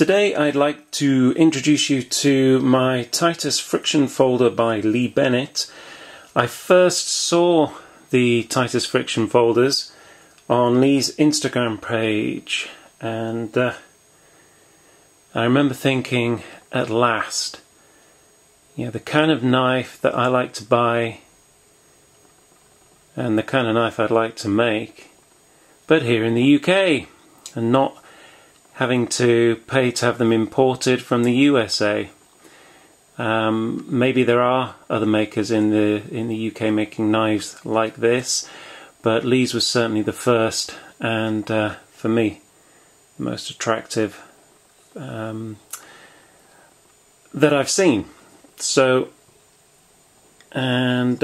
Today I'd like to introduce you to my Titus friction folder by Lee Bennett. I first saw the Titus friction folders on Lee's Instagram page, and I remember thinking, at last, the kind of knife that I like to buy and the kind of knife I'd like to make, but here in the UK, and not having to pay to have them imported from the USA. Maybe there are other makers in the UK making knives like this, but Lee's was certainly the first, and for me, the most attractive that I've seen. So, and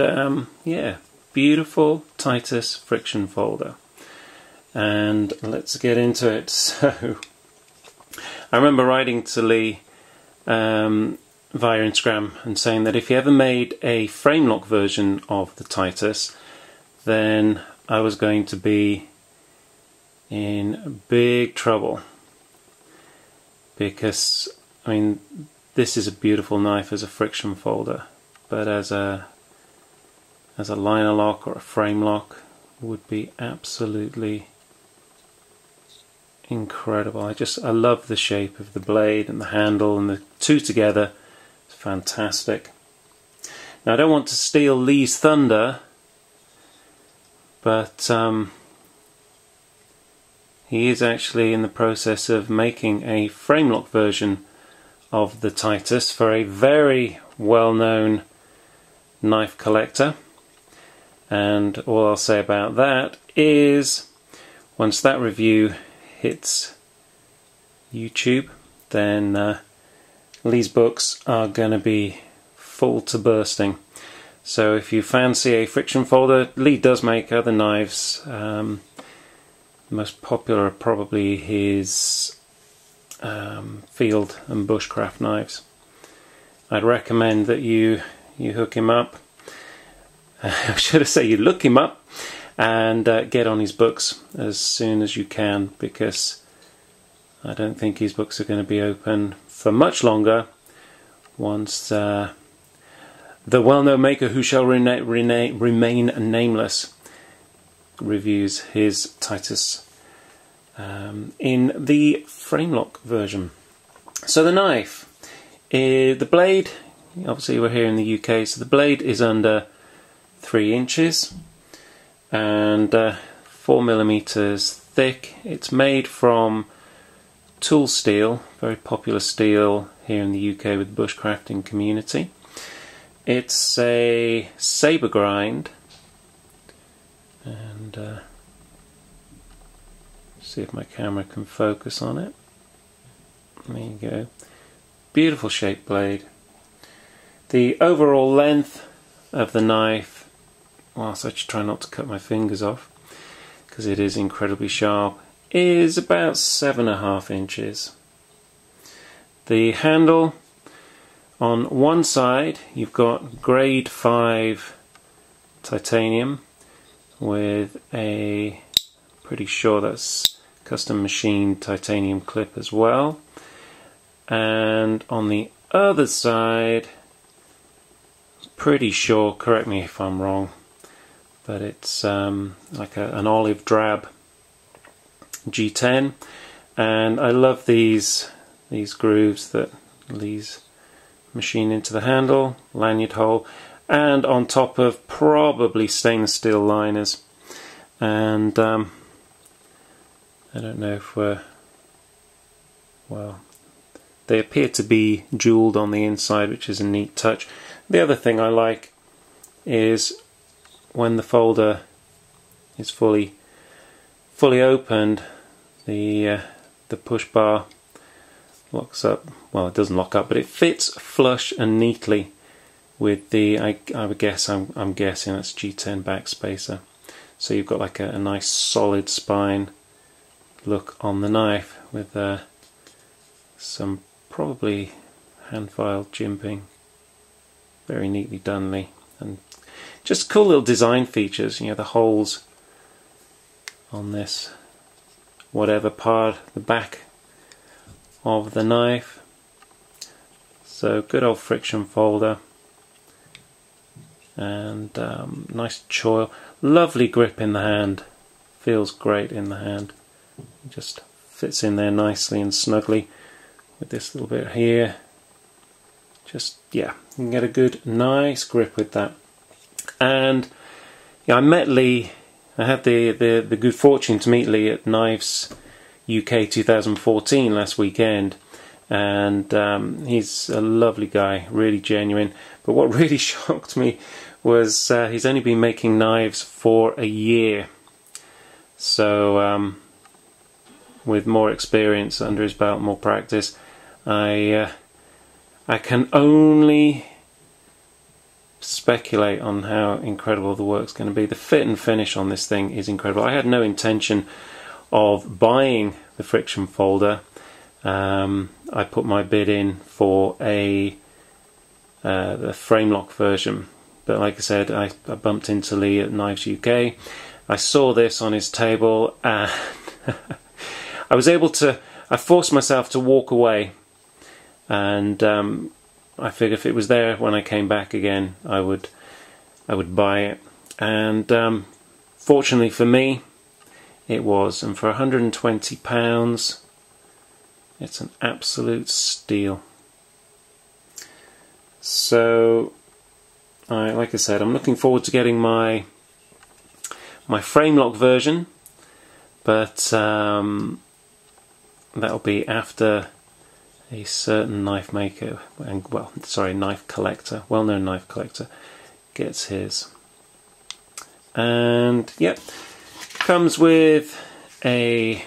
yeah, beautiful Titus friction folder. And let's get into it. So, I remember writing to Lee via Instagram and saying that if he ever made a frame lock version of the Titus, then I was going to be in big trouble, because I mean, this is a beautiful knife as a friction folder, but as a liner lock or a frame lock would be absolutely incredible. I love the shape of the blade and the handle, and the two together. It's fantastic. Now I don't want to steal Lee's thunder, but he is actually in the process of making a frame lock version of the Titus for a very well-known knife collector. And all I'll say about that is, once that review hits YouTube, then Lee's books are going to be full to bursting. So if you fancy a friction folder, Lee does make other knives. The most popular are probably his field and bushcraft knives. I'd recommend that you hook him up. Should I say you look him up and get on his books as soon as you can, because I don't think his books are going to be open for much longer once the well-known maker who shall remain nameless reviews his Titus in the frame lock version. So the knife, the blade, obviously we're here in the UK, so the blade is under 3 inches and 4mm thick. It's made from tool steel, very popular steel here in the UK with the bushcrafting community. It's a saber grind, and see if my camera can focus on it. There you go. Beautiful shaped blade. The overall length of the knife, whilst I try not to cut my fingers off because it is incredibly sharp, is about 7.5 inches. The handle, on one side you've got grade 5 titanium with a, pretty sure that's custom machined titanium clip as well, and on the other side, pretty sure, correct me if I'm wrong, but it's like an olive drab G10, and I love these grooves that Lee's machine into the handle, lanyard hole, and on top of probably stainless steel liners. And I don't know if well, they appear to be jeweled on the inside, which is a neat touch. The other thing I like is when the folder is fully opened, the push bar locks up. Well, it doesn't lock up, but it fits flush and neatly with the, I would guess, I'm guessing that's G10 backspacer. So you've got like a nice solid spine look on the knife with some probably hand-filed jimping. Very neatly done, Lee. And just cool little design features, the holes on this, whatever part, the back of the knife. So good old friction folder, and nice choil, lovely grip in the hand, feels great in the hand, just fits in there nicely and snugly with this little bit here. Just, yeah, you can get a good nice grip with that. And yeah, I met Lee, I had the good fortune to meet Lee at Knvies UK 2014 last weekend, and he's a lovely guy, really genuine. But what really shocked me was he's only been making knives for a year. So with more experience under his belt, more practice, I can only speculate on how incredible the work's going to be. The fit and finish on this thing is incredible. I had no intention of buying the friction folder. I put my bid in for the frame lock version, but like I said, I bumped into Lee at Knvies UK. I saw this on his table, and I forced myself to walk away, and I figured if it was there when I came back again, I would buy it. And fortunately for me, it was, and for £120, it's an absolute steal. So, like I said, I'm looking forward to getting my frame lock version, but that'll be after a certain knife maker, and knife collector, well-known knife collector, gets his. And yep, comes with a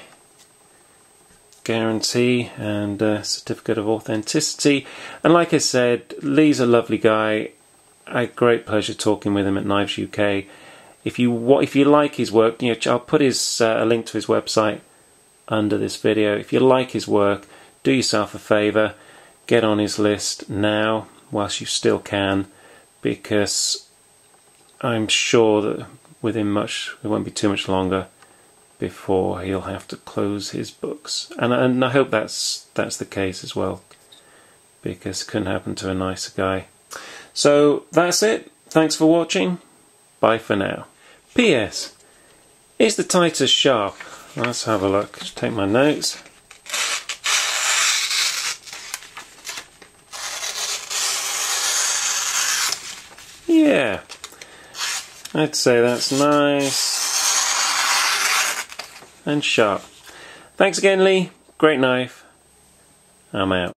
guarantee and a certificate of authenticity. And like I said, Lee's a lovely guy. I had great pleasure talking with him at Knvies UK. If you like his work, I'll put a link to his website under this video. If you like his work, do yourself a favour, get on his list now whilst you still can, because I'm sure that it won't be too much longer before he'll have to close his books. And I hope that's the case as well, because it couldn't happen to a nicer guy. So that's it. Thanks for watching. Bye for now. P.S. Is the Titus sharp? Let's have a look. Just take my notes. Yeah, I'd say that's nice and sharp. Thanks again, Lee. Great knife. I'm out.